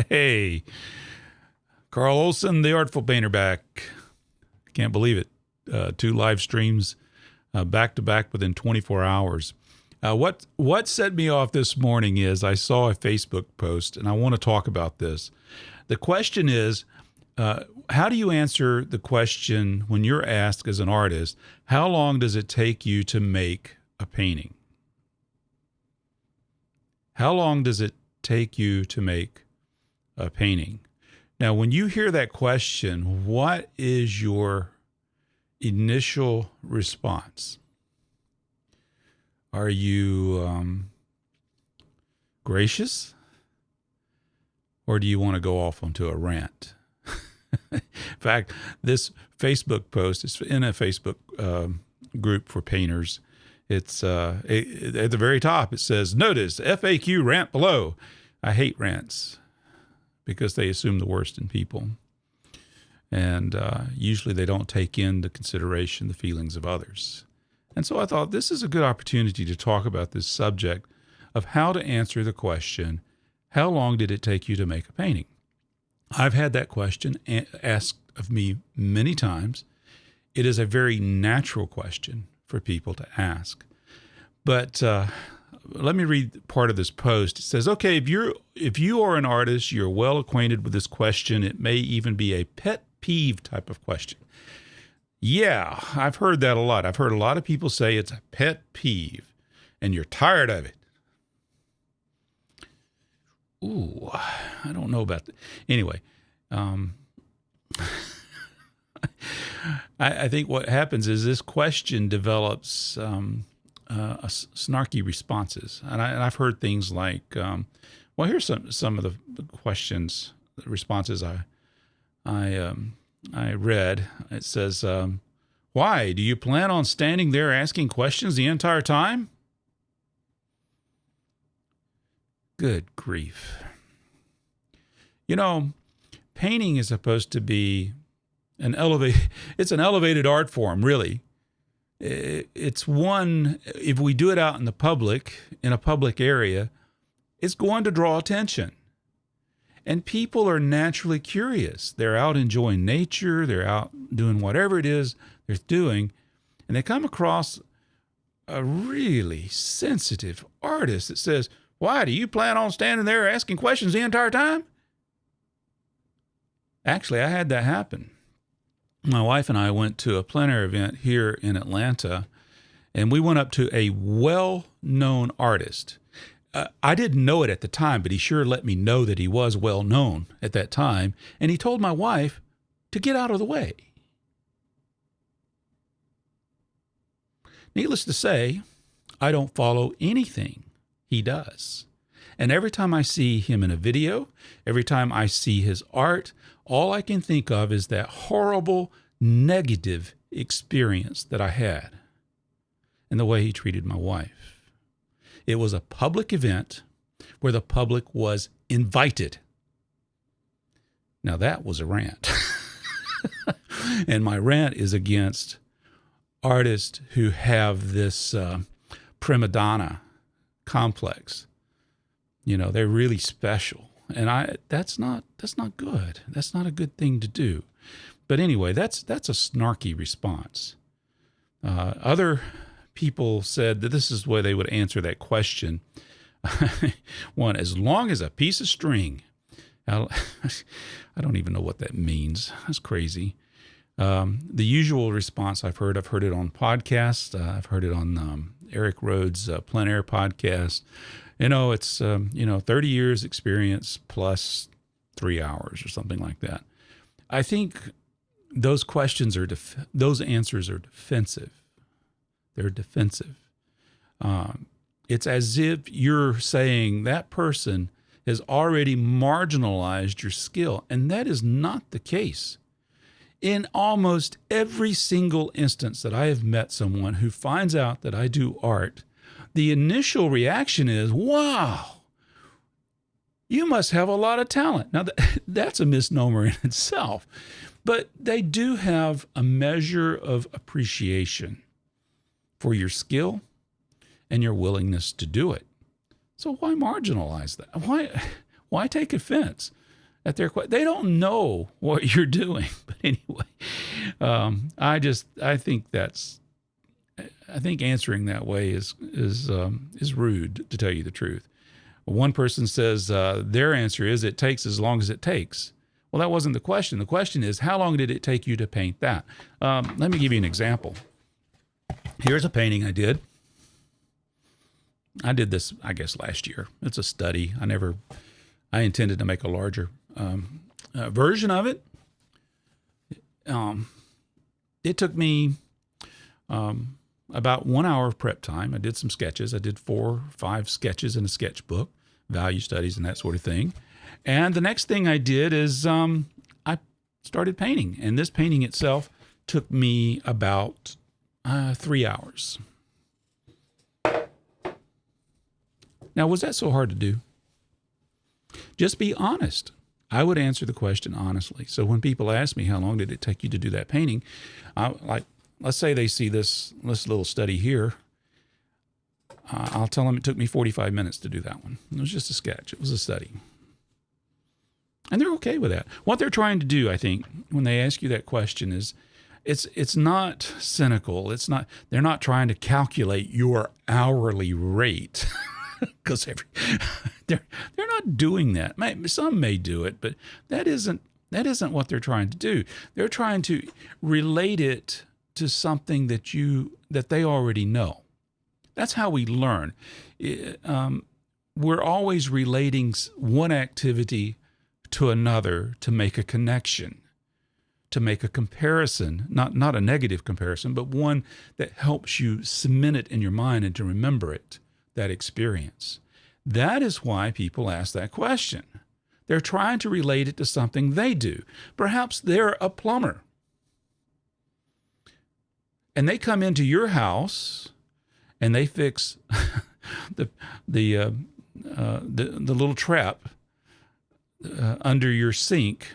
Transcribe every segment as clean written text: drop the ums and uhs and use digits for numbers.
Hey, Carl Olson, the Artful Painter, back. Can't believe it. 2 live streams back to back within 24 hours. What set me off this morning is I saw a Facebook post, and I want to talk about this. The question is, how do you answer the question when you're asked as an artist, how long does it take you to make a painting? How long does it take you to make a painting? Now, when you hear that question, what is your initial response? Are you gracious? Or do you want to go off onto a rant? In fact, this Facebook post is in a Facebook group for painters. It's at the very top. It says, "Notice FAQ rant below." I hate rants because they assume the worst in people, and usually they don't take into consideration the feelings of others. And so I thought this is a good opportunity to talk about this subject of how to answer the question, how long did it take you to make a painting? I've had that question asked of me many times. It is a very natural question for people to ask. But let me read part of this post. It says, okay, if you are an artist, you're well acquainted with this question. It may even be a pet peeve type of question. Yeah, I've heard that a lot. I've heard a lot of people say it's a pet peeve and you're tired of it. Ooh, I don't know about that. Anyway, I think what happens is this question develops snarky responses. And I've heard things like, well, here's some of the questions, the responses I read. It says, why? Do you plan on standing there asking questions the entire time? Good grief. You know, painting is supposed to be it's an elevated art form, really. It's one, if we do it out in the public, in a public area, it's going to draw attention. And people are naturally curious. They're out enjoying nature. They're out doing whatever it is they're doing. And they come across a really sensitive artist that says, why, do you plan on standing there asking questions the entire time? Actually, I had that happen. My wife and I went to a plein air event here in Atlanta, and we went up to a well-known artist. I didn't know it at the time, but he sure let me know that he was well-known at that time, and he told my wife to get out of the way. Needless to say, I don't follow anything he does. And every time I see him in a video, every time I see his art, all I can think of is that horrible, negative experience that I had and the way he treated my wife. It was a public event where the public was invited. Now that was a rant. And my rant is against artists who have this prima donna complex. You know, they're really special. And that's not good. That's not a good thing to do. But anyway, that's a snarky response. Other people said that this is the way they would answer that question. One, as long as a piece of string. I don't even know what that means. That's crazy. The usual response I've heard it on podcasts. I've heard it on Eric Rhodes' Plein Air podcast. You know, it's, 30 years experience plus 3 hours or something like that. I think those questions those answers are defensive. They're defensive. It's as if you're saying that person has already marginalized your skill, and that is not the case. In almost every single instance that I have met someone who finds out that I do art, the initial reaction is, wow, you must have a lot of talent. Now, that's a misnomer in itself, but they do have a measure of appreciation for your skill and your willingness to do it. So why marginalize that? Why take offense? that they don't know what you're doing. But anyway, I think answering that way is rude, to tell you the truth. One person says their answer is it takes as long as it takes. Well, that wasn't the question. The question is, how long did it take you to paint that? Let me give you an example. Here's a painting I did. I did this, I guess, last year. It's a study. I intended to make a larger version of it. It took me about 1 hour of prep time. I did some sketches. I did 4 or 5 sketches in a sketchbook, value studies and that sort of thing. And the next thing I did is I started painting. And this painting itself took me about 3 hours. Now, was that so hard to do? Just be honest. I would answer the question honestly. So when people ask me, how long did it take you to do that painting? Let's say they see this little study here. I'll tell them it took me 45 minutes to do that one. It was just a sketch. It was a study. And they're okay with that. What they're trying to do, I think, when they ask you that question is, it's not cynical. They're not trying to calculate your hourly rate. Because they're not doing that. Some may do it, but that isn't what they're trying to do. They're trying to relate it to something that they already know. That's how we learn. We're always relating one activity to another to make a connection, to make a comparison, not a negative comparison, but one that helps you cement it in your mind and to remember it. That experience. That is why people ask that question. They're trying to relate it to something they do. Perhaps they're a plumber. And they come into your house and they fix the little trap under your sink,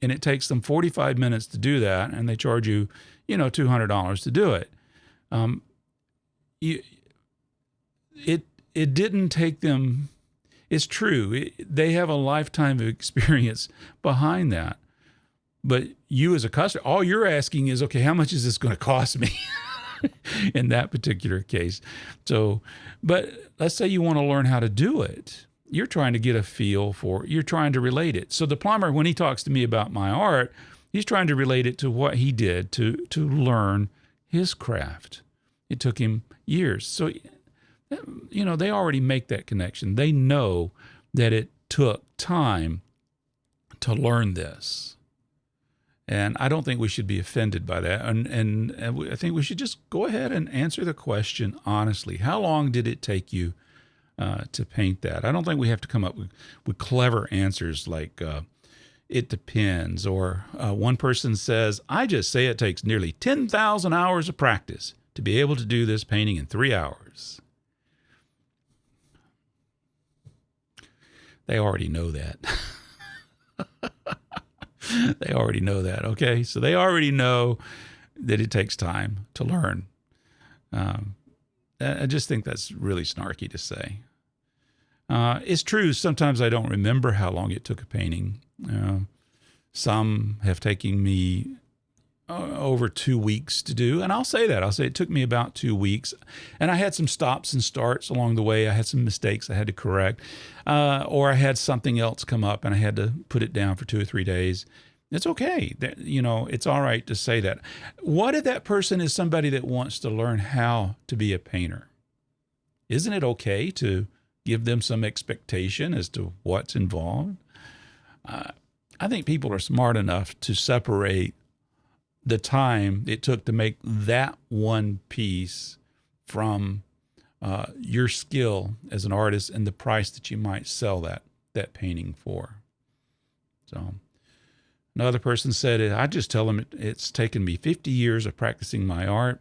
and it takes them 45 minutes to do that, and they charge you, $200 to do it. It didn't take them. It's true. They have a lifetime of experience behind that. But you as a customer, all you're asking is, okay, how much is this going to cost me in that particular case? So, but let's say you want to learn how to do it. You're trying to get a feel for it. You're trying to relate it. So the plumber, when he talks to me about my art, he's trying to relate it to what he did to learn his craft. It took him years. So, they already make that connection. They know that it took time to learn this. And I don't think we should be offended by that. And I think we should just go ahead and answer the question honestly. How long did it take you to paint that? I don't think we have to come up with clever answers like it depends. Or one person says, I just say it takes nearly 10,000 hours of practice to be able to do this painting in 3 hours. They already know that. They already know that, okay? So they already know that it takes time to learn. I just think that's really snarky to say. It's true, sometimes I don't remember how long it took a painting. Some have taken me over 2 weeks to do, and I'll say that. I'll say it took me about 2 weeks, and I had some stops and starts along the way. I had some mistakes I had to correct, or I had something else come up, and I had to put it down for 2 or 3 days. It's okay. It's all right to say that. What if that person is somebody that wants to learn how to be a painter? Isn't it okay to give them some expectation as to what's involved? I think people are smart enough to separate the time it took to make that one piece from your skill as an artist and the price that you might sell that painting for. So another person said, I just tell them it's taken me 50 years of practicing my art.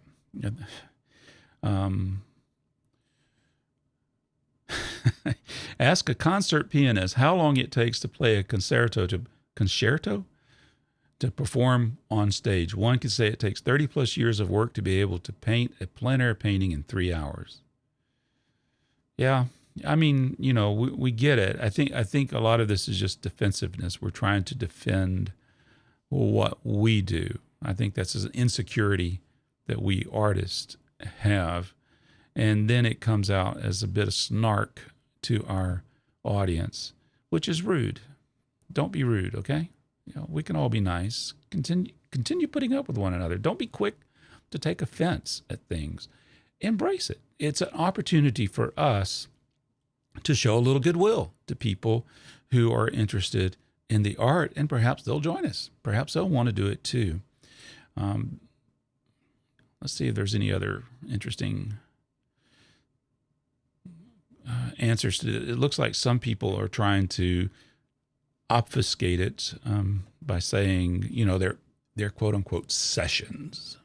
Ask a concert pianist how long it takes to play a concerto to perform on stage. One could say it takes 30 plus years of work to be able to paint a plein air painting in 3 hours. Yeah, I mean, we get it. I think a lot of this is just defensiveness. We're trying to defend what we do. I think that's an insecurity that we artists have. And then it comes out as a bit of snark to our audience, which is rude. Don't be rude, okay? We can all be nice. Continue putting up with one another. Don't be quick to take offense at things. Embrace it. It's an opportunity for us to show a little goodwill to people who are interested in the art, and perhaps they'll join us. Perhaps they'll want to do it too. Let's see if there's any other interesting answers to it. It looks like some people are trying to obfuscate it by saying, they're quote unquote sessions.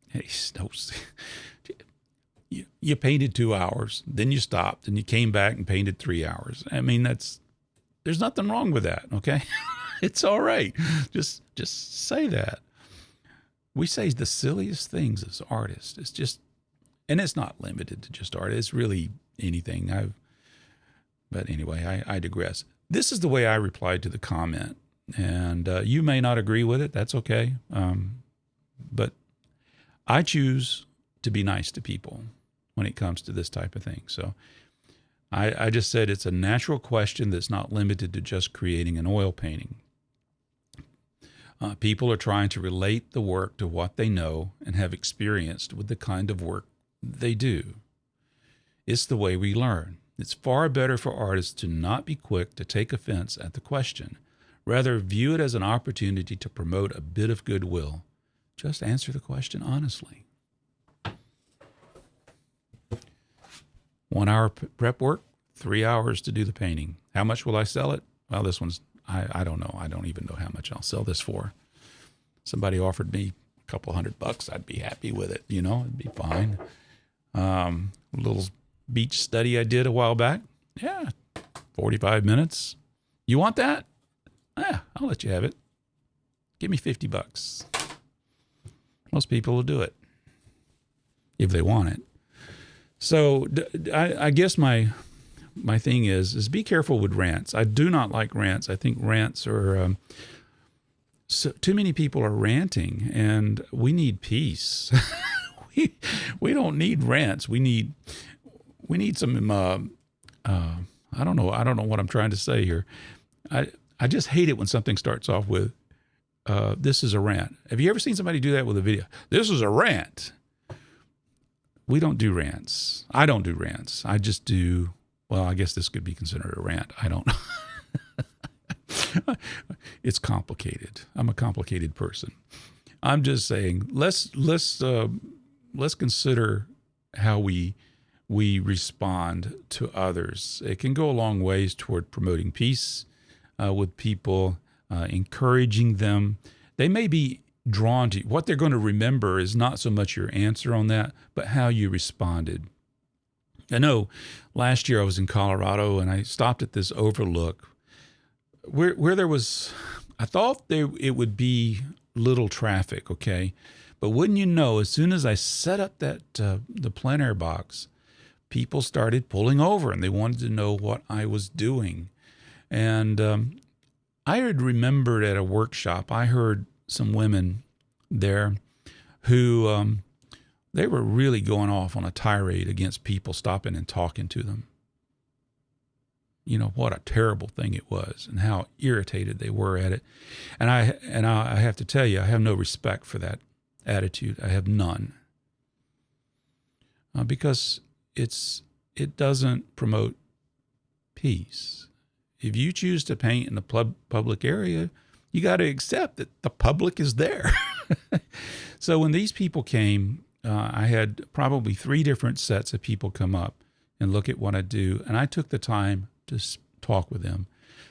Hey, you painted 2 hours, then you stopped, and you came back and painted 3 hours. I mean, there's nothing wrong with that, okay? It's all right. Just say that. We say the silliest things as artists. It's just, and it's not limited to just art. It's really anything. But anyway, I digress. This is the way I replied to the comment, and you may not agree with it. That's okay. But I choose to be nice to people when it comes to this type of thing. So I just said it's a natural question that's not limited to just creating an oil painting. People are trying to relate the work to what they know and have experienced with the kind of work they do. It's the way we learn. It's far better for artists to not be quick to take offense at the question. Rather, view it as an opportunity to promote a bit of goodwill. Just answer the question honestly. 1 hour prep work, 3 hours to do the painting. How much will I sell it? Well, this one's, I don't know. I don't even know how much I'll sell this for. Somebody offered me a couple $100. I'd be happy with it. It'd be fine. A little beach study I did a while back. Yeah, 45 minutes. You want that? Yeah, I'll let you have it. Give me $50. Most people will do it if they want it. So I guess my thing is be careful with rants. I do not like rants. I think rants are so too many people are ranting, and we need peace. we don't need rants. We need some. I don't know what I'm trying to say here. I just hate it when something starts off with, this is a rant. Have you ever seen somebody do that with a video? This is a rant. We don't do rants. I don't do rants. I just do, well, I guess this could be considered a rant. I don't know. It's complicated. I'm a complicated person. I'm just saying, let's consider how we respond to others. It can go a long ways toward promoting peace with people, encouraging them. They may be drawn to you. What they're going to remember is not so much your answer on that, but how you responded. I know last year I was in Colorado and I stopped at this overlook where there was, I thought it would be little traffic, okay? But wouldn't you know, as soon as I set up that the plein air box, people started pulling over and they wanted to know what I was doing. And I had remembered at a workshop, I heard some women there who they were really going off on a tirade against people stopping and talking to them. What a terrible thing it was and how irritated they were at it. And I have to tell you, I have no respect for that attitude. I have none. Because it doesn't promote peace. If you choose to paint in the public area, you got to accept that the public is there. So when these people came, I had probably 3 different sets of people come up and look at what I do, and I took the time to talk with them.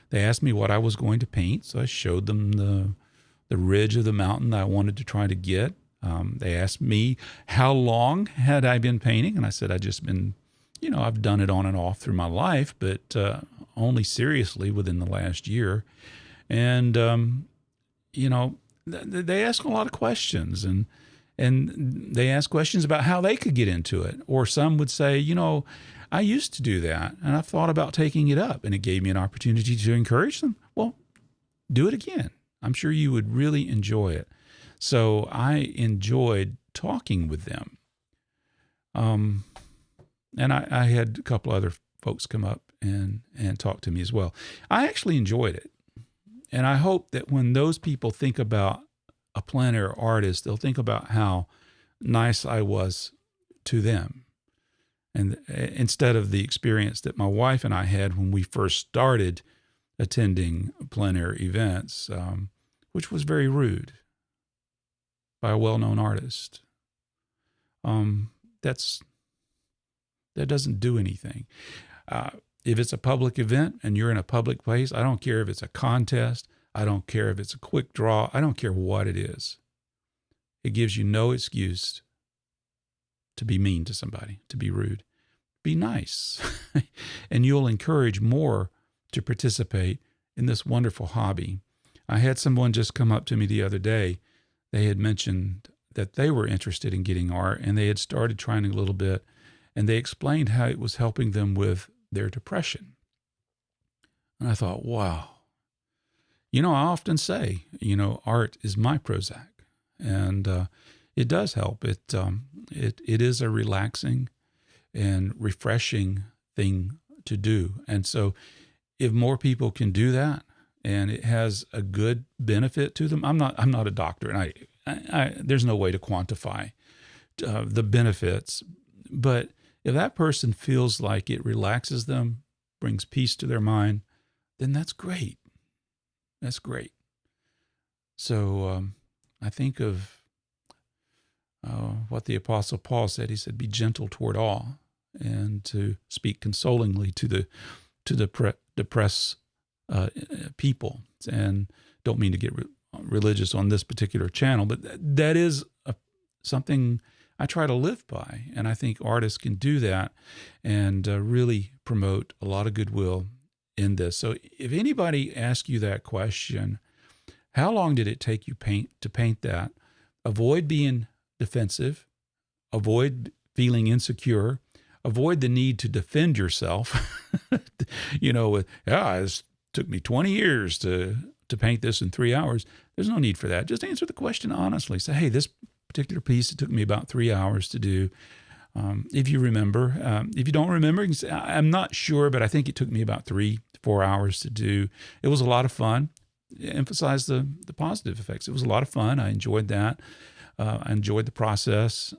They asked me what I was going to paint, so I showed them the ridge of the mountain that I wanted to try to get. They asked me how long had I been painting, and I said I'd just been, I've done it on and off through my life, but only seriously within the last year. And, they ask a lot of questions, and And they asked questions about how they could get into it. Or some would say, I used to do that and I've thought about taking it up. And it gave me an opportunity to encourage them. Well, do it again. I'm sure you would really enjoy it. So I enjoyed talking with them. And I had a couple other folks come up and talk to me as well. I actually enjoyed it. And I hope that when those people think about a plein air artist, they'll think about how nice I was to them. And instead of the experience that my wife and I had when we first started attending plein air events, which was very rude by a well-known artist. That doesn't do anything. If it's a public event and you're in a public place, I don't care if it's a contest. I don't care if it's a quick draw. I don't care what it is. It gives you no excuse to be mean to somebody, to be rude. Be nice. And you'll encourage more to participate in this wonderful hobby. I had someone just come up to me the other day. They had mentioned that they were interested in getting art, and they had started trying a little bit, and they explained how it was helping them with their depression. And I thought, wow. I often say, art is my Prozac, and it does help. It is a relaxing and refreshing thing to do. And so if more people can do that and it has a good benefit to them, I'm not a doctor, and I there's no way to quantify the benefits, but if that person feels like it relaxes them, brings peace to their mind, then that's great. That's great. So I think of what the Apostle Paul said. He said, "Be gentle toward all, and to speak consolingly to the depressed people." And don't mean to get religious on this particular channel, but that is something I try to live by, and I think artists can do that and really promote a lot of goodwill in this. So if anybody asks you that question, how long did it take you to paint that? Avoid being defensive, avoid feeling insecure, avoid the need to defend yourself. It took me 20 years to paint this in 3 hours. There's no need for that. Just answer the question honestly. Say, hey, this particular piece, it took me about 3 hours to do. If you remember, if you don't remember, you can say, I'm not sure, but I think it took me about 3 to 4 hours to do. It was a lot of fun. Emphasize the positive effects. It was a lot of fun. I enjoyed that. I enjoyed the process.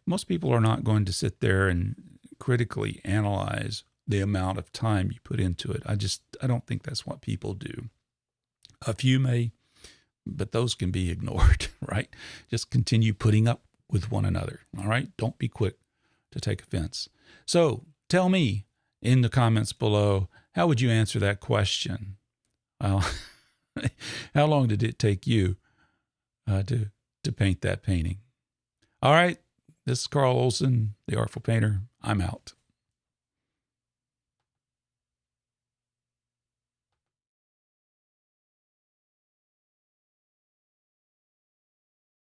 Most people are not going to sit there and critically analyze the amount of time you put into it. I don't think that's what people do. A few may, but those can be ignored, right? Just continue putting up with one another, all right? Don't be quick to take offense. So tell me in the comments below, how would you answer that question? How long did it take you to paint that painting? All right, this is Carl Olson, the Artful Painter. I'm out.